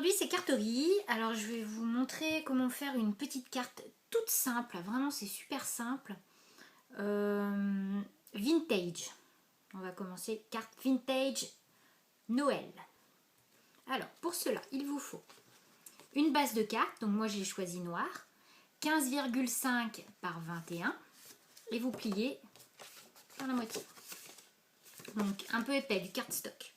Aujourd'hui c'est carterie, alors je vais vous montrer comment faire une petite carte toute simple, vraiment c'est super simple, vintage. On va commencer carte vintage Noël. Alors pour cela il vous faut une base de carte, donc moi j'ai choisi noir, 15,5 par 21 et vous pliez par la moitié. Donc un peu épais, du cardstock.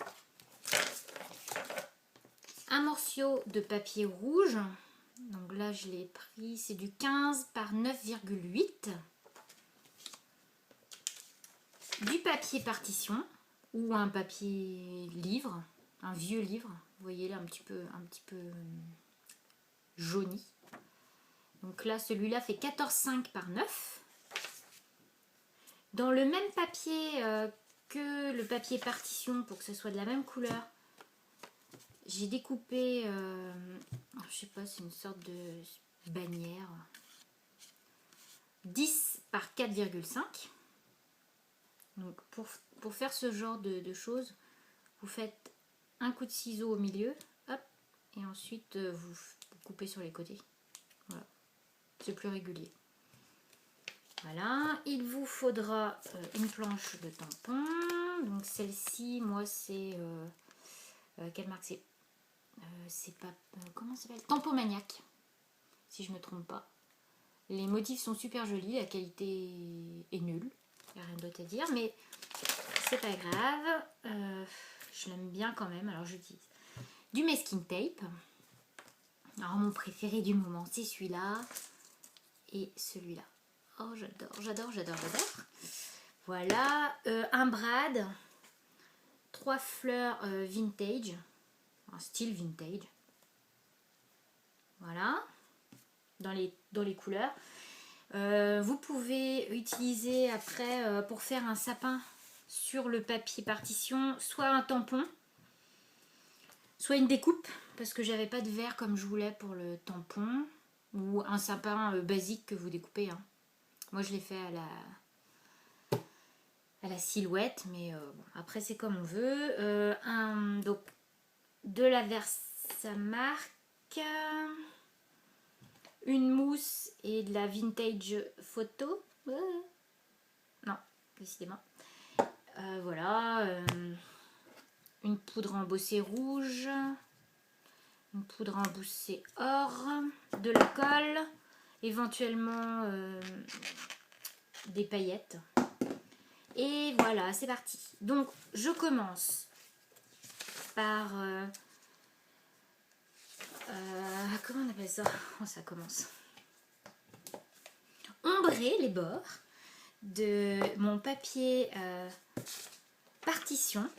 Un morceau de papier rouge, donc là je l'ai pris, c'est du 15 par 9,8. Du papier partition ou un papier livre, un vieux livre, vous voyez là un petit peu jauni. Donc là celui-là fait 14,5 par 9. Dans le même papier que le papier partition pour que ce soit de la même couleur, j'ai découpé, je sais pas, c'est une sorte de bannière, 10 par 4,5. Donc pour faire ce genre de choses, vous faites un coup de ciseau au milieu, hop, et ensuite vous coupez sur les côtés. Voilà, c'est plus régulier. Voilà, il vous faudra une planche de tampon. Donc celle-ci, moi c'est quelle marque c'est? C'est pas comment ça s'appelle, Tampomaniac, si je me trompe pas. Les motifs sont super jolis, la qualité est nulle, il n'y a rien d'autre à dire, mais c'est pas grave, je l'aime bien quand même. Alors j'utilise du masking tape. Alors mon préféré du moment c'est celui-là et celui-là. Oh j'adore. Voilà, un brad, 3 fleurs vintage, un style vintage. Voilà, dans les couleurs. Vous pouvez utiliser après pour faire un sapin sur le papier partition, soit un tampon, soit une découpe, parce que j'avais pas de verre comme je voulais pour le tampon, ou un sapin basique que vous découpez. Hein. Moi je l'ai fait à la silhouette, mais bon, après c'est comme on veut. Donc de la Versamark, une mousse et de la vintage photo. Non, décidément. Voilà, une poudre embossée rouge, une poudre embossée or, de la colle, éventuellement des paillettes. Et voilà, c'est parti. Donc, je commence par... comment on appelle ça? Oh, ça commence. Ombrer les bords de mon papier partition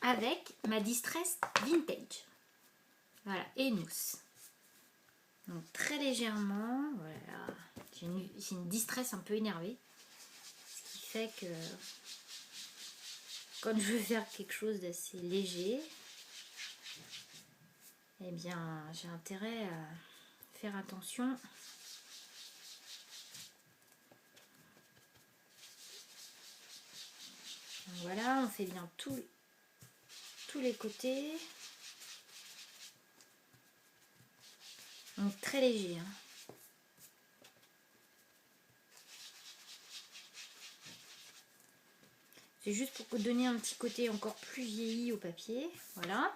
avec ma Distress Vintage. Voilà, et mousse. Donc très légèrement, voilà. J'ai une Distress un peu énervée. Ce qui fait que quand je veux faire quelque chose d'assez léger, eh bien j'ai intérêt à faire attention. Donc voilà, on fait bien tous les côtés. Donc très léger. Hein. C'est juste pour donner un petit côté encore plus vieilli au papier. Voilà.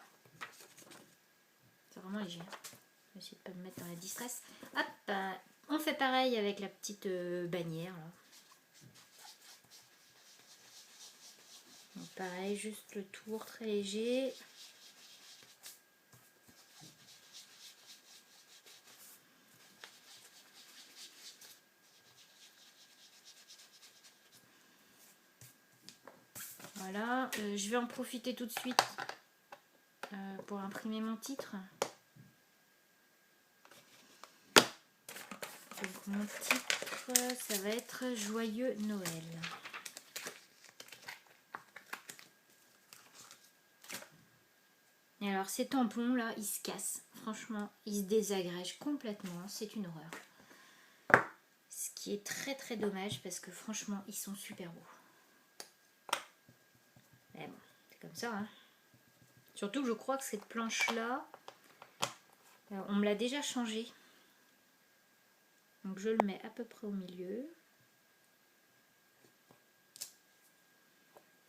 C'est vraiment léger. Je vais essayer de ne pas me mettre dans la distress. Hop, on fait pareil avec la petite bannière. Là. Donc pareil, juste le tour très léger. Voilà, je vais en profiter tout de suite pour imprimer mon titre. Donc mon titre, ça va être Joyeux Noël. Et alors ces tampons là, ils se cassent. Franchement, ils se désagrègent complètement. C'est une horreur. Ce qui est très très dommage parce que franchement, ils sont super beaux. Mais bon, c'est comme ça. Hein. Surtout que je crois que cette planche là, On me l'a déjà changé. Donc je le mets à peu près au milieu.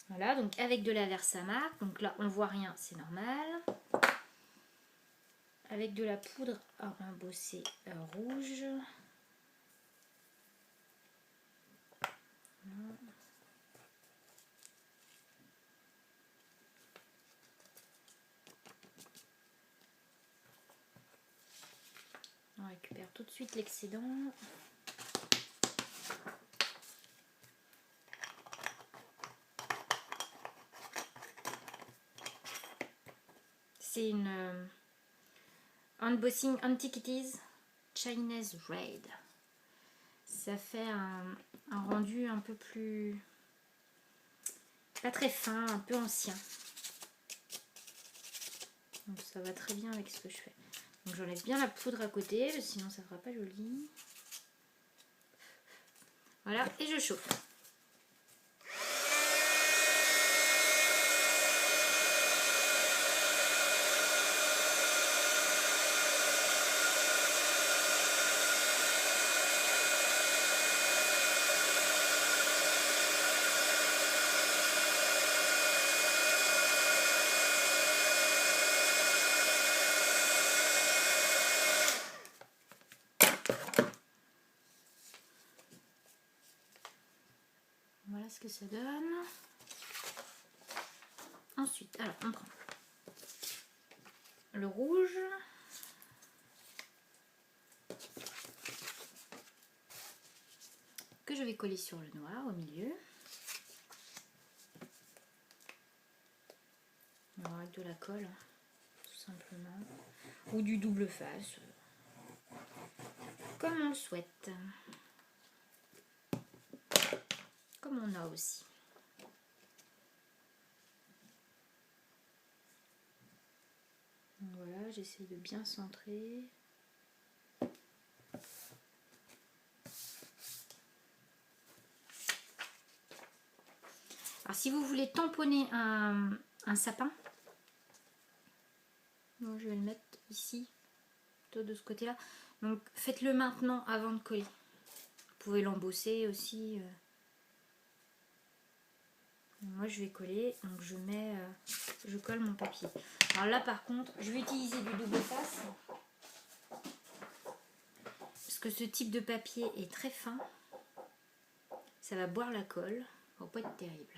Voilà, donc avec de la Versamark. Donc là, on voit rien, c'est normal. Avec de la poudre à embosser rouge. Voilà. On récupère tout de suite l'excédent. C'est une Unbossing Antiquities Chinese Raid. Ça fait un rendu un peu plus... pas très fin, un peu ancien. Donc ça va très bien avec ce que je fais. Donc j'enlève bien la poudre à côté, sinon ça ne fera pas joli. Voilà, et je chauffe. Voilà ce que ça donne. Ensuite, alors on prend le rouge. Que je vais coller sur le noir au milieu. Alors avec de la colle, tout simplement. Ou du double face, comme on le souhaite. Comme on a aussi. Donc voilà, j'essaie de bien centrer. Alors si vous voulez tamponner un sapin, donc je vais le mettre ici, plutôt de ce côté-là. Donc faites-le maintenant avant de coller. Vous pouvez l'embosser aussi. Moi je vais coller, donc je colle mon papier. Alors là par contre, je vais utiliser du double face. Parce que ce type de papier est très fin. Ça va boire la colle. Ça va pas être terrible.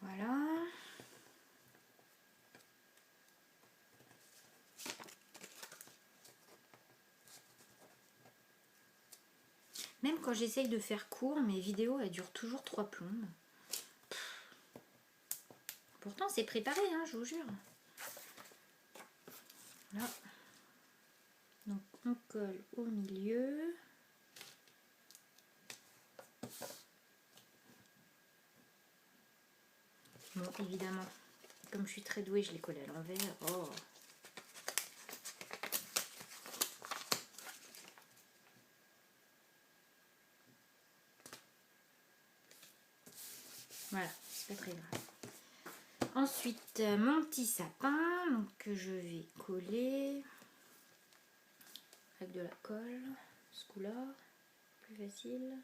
Voilà. Même quand j'essaye de faire court, mes vidéos elles durent toujours 3 plombes. Pourtant c'est préparé, hein, je vous jure. Là. Donc on colle au milieu. Bon, évidemment, comme je suis très douée, je les colle à l'envers. Oh. Voilà, c'est pas très grave. Ensuite, mon petit sapin, donc que je vais coller avec de la colle. Ce coup-là, plus facile.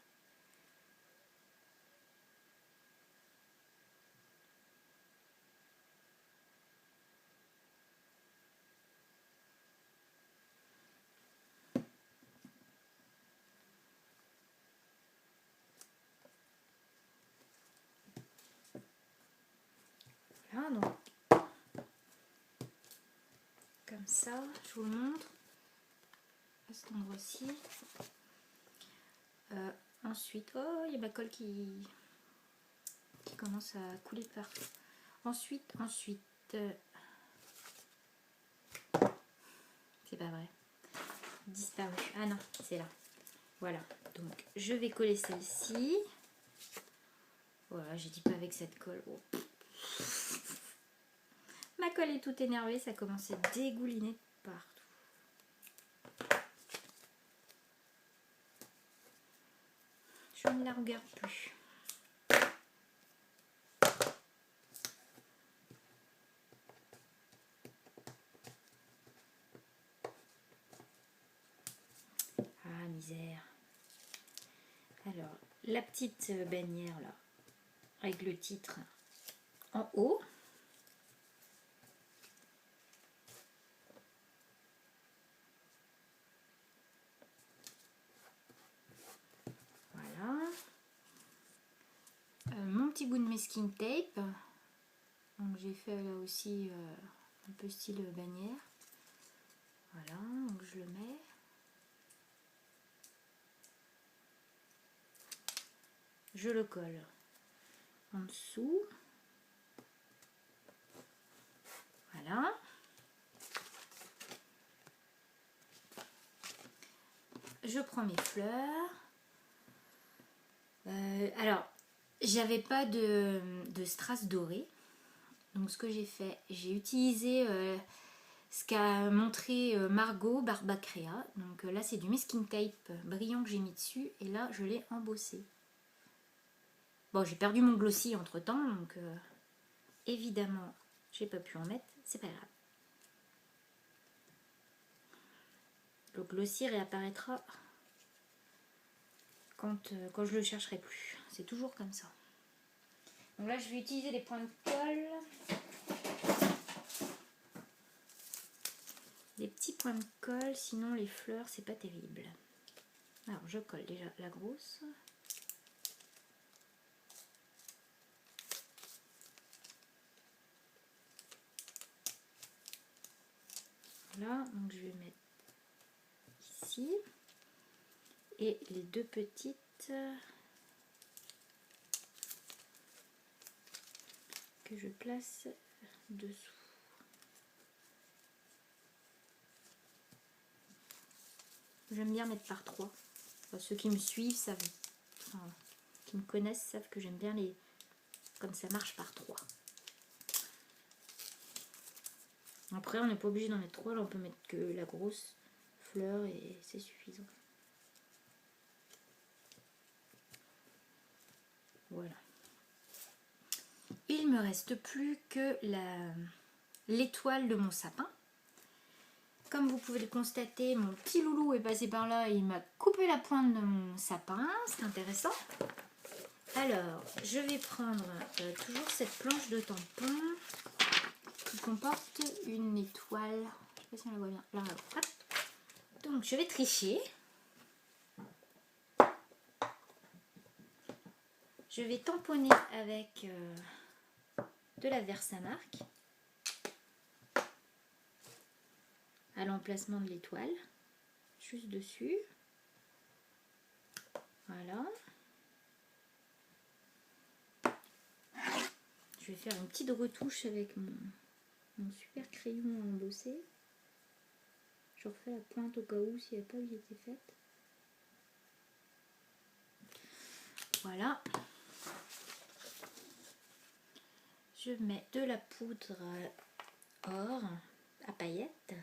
Voilà, donc comme ça, je vous le montre à cet endroit-ci. Ensuite, oh, il y a ma colle qui commence à couler de partout. Ensuite, c'est pas vrai. Disparu. Ah non, c'est là. Voilà. Donc, je vais coller celle-ci. Voilà, j'ai dit pas avec cette colle. Oh. Ma colle est toute énervée, ça commence à dégouliner partout. Je ne la regarde plus. Ah, misère. Alors, la petite bannière là, avec le titre en haut. Voilà. Mon petit bout de masking tape. Donc j'ai fait là aussi un peu style bannière. Voilà, donc je le mets. Je le colle en dessous. Voilà. Je prends mes fleurs. Alors, j'avais pas de strass doré. Donc ce que j'ai fait, j'ai utilisé ce qu'a montré Margot Barbacrea. Donc là c'est du masking tape brillant que j'ai mis dessus. Et là je l'ai embossé. Bon, j'ai perdu mon glossy entre temps. Donc évidemment j'ai pas pu en mettre. C'est pas grave. Le glossy réapparaîtra quand je le chercherai plus. C'est toujours comme ça. Donc là je vais utiliser des points de colle. Des petits points de colle, sinon les fleurs c'est pas terrible. Alors je colle déjà la grosse. Voilà, donc je vais mettre ici. Et les deux petites que je place dessous. J'aime bien mettre par trois. Enfin, ceux qui me suivent savent, enfin, qui me connaissent savent que j'aime bien les comme ça marche par trois. Après on n'est pas obligé d'en mettre trois, là on peut mettre que la grosse fleur et c'est suffisant. Voilà. Il me reste plus que l'étoile de mon sapin. Comme vous pouvez le constater, mon petit loulou est passé par là et il m'a coupé la pointe de mon sapin. C'est intéressant. Alors, je vais prendre toujours cette planche de tampon qui comporte une étoile. Je ne sais pas si on la voit bien. Là, hop. Donc, je vais tricher. Je vais tamponner avec de la Versamark à l'emplacement de l'étoile, juste dessus. Voilà. Je vais faire une petite retouche avec mon super crayon à embosser. Je refais la pointe au cas où s'il n'y a pas eu été faite. Voilà. Je mets de la poudre or à paillettes.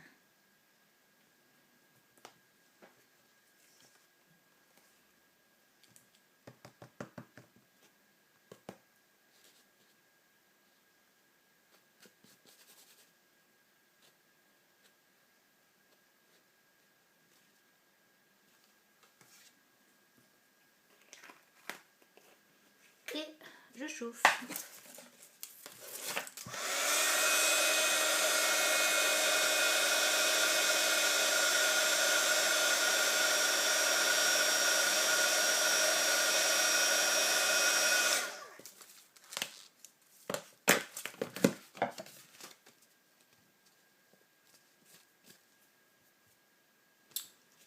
Et je chauffe.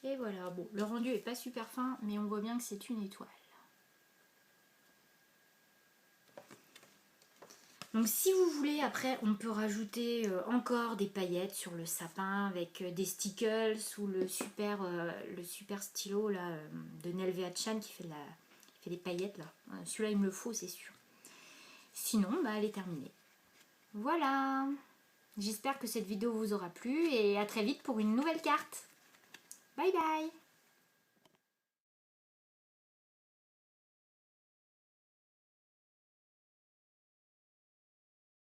Et voilà, bon, le rendu est pas super fin, mais on voit bien que c'est une étoile. Donc si vous voulez, après on peut rajouter encore des paillettes sur le sapin avec des stickers ou le super stylo là, de Nelvea Chan qui fait des paillettes là. Celui-là il me le faut, c'est sûr. Sinon, bah, elle est terminée. Voilà. J'espère que cette vidéo vous aura plu et à très vite pour une nouvelle carte. Bye bye.